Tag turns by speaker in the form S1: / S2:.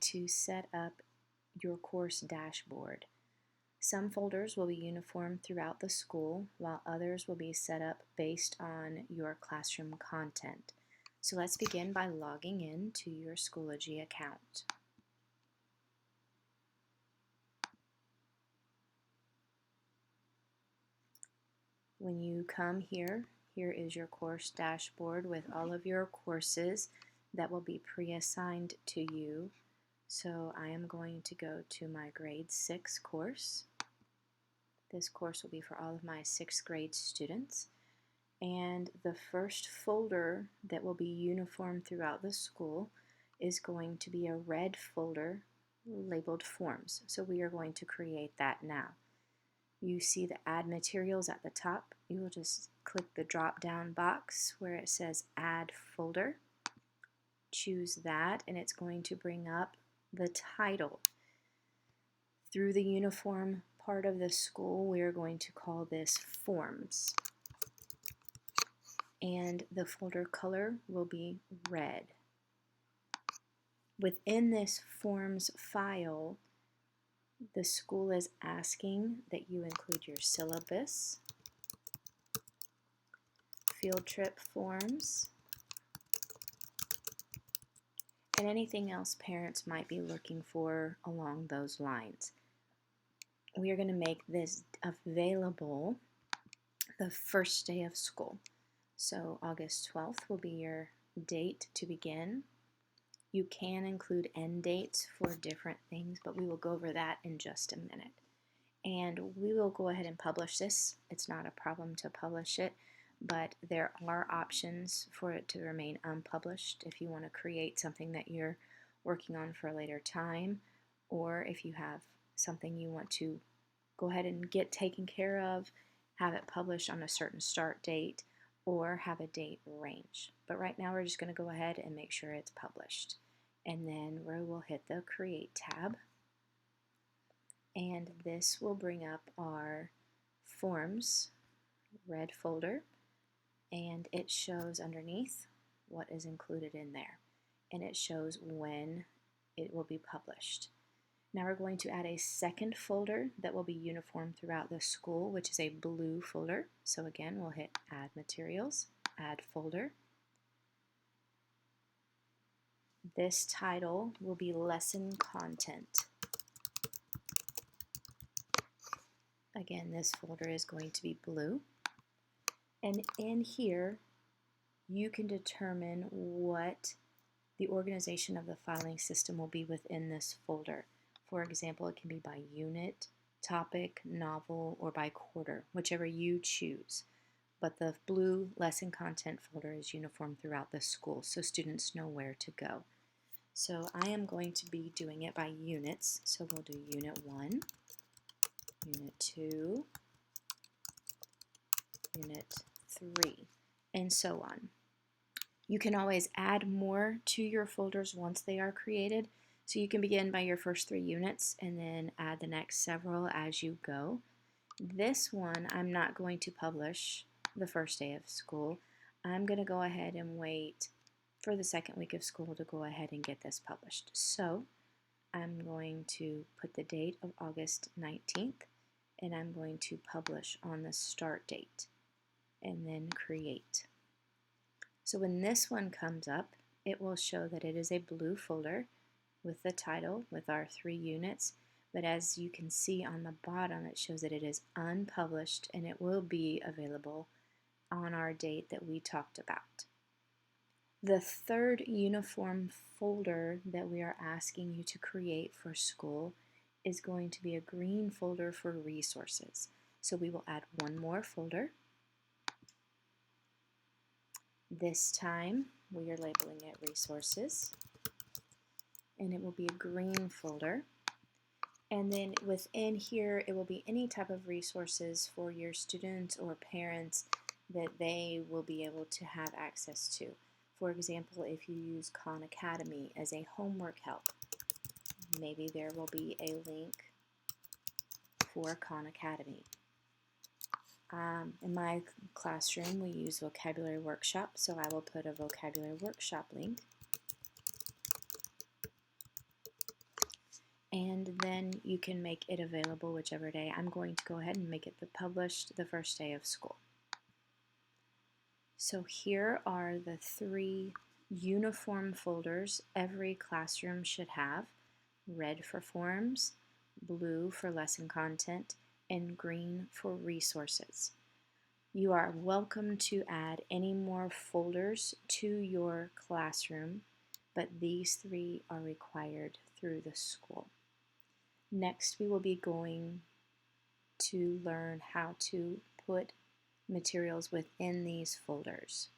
S1: to set up your course dashboard. Some folders will be uniform throughout the school, while others will be set up based on your classroom content. So let's begin by logging in to your Schoology account. When you come here is your course dashboard with all of your courses that will be pre-assigned to you. So I am going to go to my grade 6 course. This course will be for all of my 6th grade students. And the first folder that will be uniform throughout the school is going to be a red folder labeled Forms. So we are going to create that now. You see the Add Materials at the top. You will just click the drop-down box where it says Add Folder. Choose that, and it's going to bring up the title. Through the uniform part of the school, we are going to call this Forms. And the folder color will be red. Within this Forms file, the school is asking that you include your syllabus, field trip forms, and anything else parents might be looking for along those lines. We are going to make this available the first day of school. So August 12th will be your date to begin. You can include end dates for different things, but we will go over that in just a minute. And we will go ahead and publish this. It's not a problem to publish it, but there are options for it to remain unpublished if you want to create something that you're working on for a later time, or if you have something you want to go ahead and get taken care of, have it published on a certain start date, or have a date range. But right now we're just going to go ahead and make sure it's published. And then we will hit the Create tab. And this will bring up our Forms red folder. And it shows underneath what is included in there. And it shows when it will be published. Now we're going to add a second folder that will be uniform throughout the school, which is a blue folder. So again, we'll hit Add Materials, Add Folder. This title will be Lesson Content. Again, this folder is going to be blue. And in here, you can determine what the organization of the filing system will be within this folder. For example, it can be by unit, topic, novel, or by quarter, whichever you choose. But the blue lesson content folder is uniform throughout the school, so students know where to go. So I am going to be doing it by units. So we'll do Unit 1, Unit 2, Unit 3, and so on. You can always add more to your folders once they are created. So you can begin by your first 3 units and then add the next several as you go. This one I'm not going to publish the first day of school. I'm going to go ahead and wait for the second week of school to go ahead and get this published. So I'm going to put the date of August 19th and I'm going to publish on the start date and then create. So when this one comes up, it will show that it is a blue folder with the title with our 3 units, but as you can see on the bottom, it shows that it is unpublished and it will be available on our date that we talked about. The third uniform folder that we are asking you to create for school is going to be a green folder for resources. So we will add one more folder. This time we are labeling it Resources, and it will be a green folder. And then within here, it will be any type of resources for your students or parents that they will be able to have access to. For example, if you use Khan Academy as a homework help, maybe there will be a link for Khan Academy. In my classroom, we use Vocabulary Workshop, so I will put a Vocabulary Workshop link. and then you can make it available whichever day. I'm going to go ahead and make it published the first day of school. So here are the 3 uniform folders every classroom should have: red for forms, blue for lesson content, and green for resources. You are welcome to add any more folders to your classroom, but these 3 are required through the school. Next, we will be going to learn how to put materials within these folders.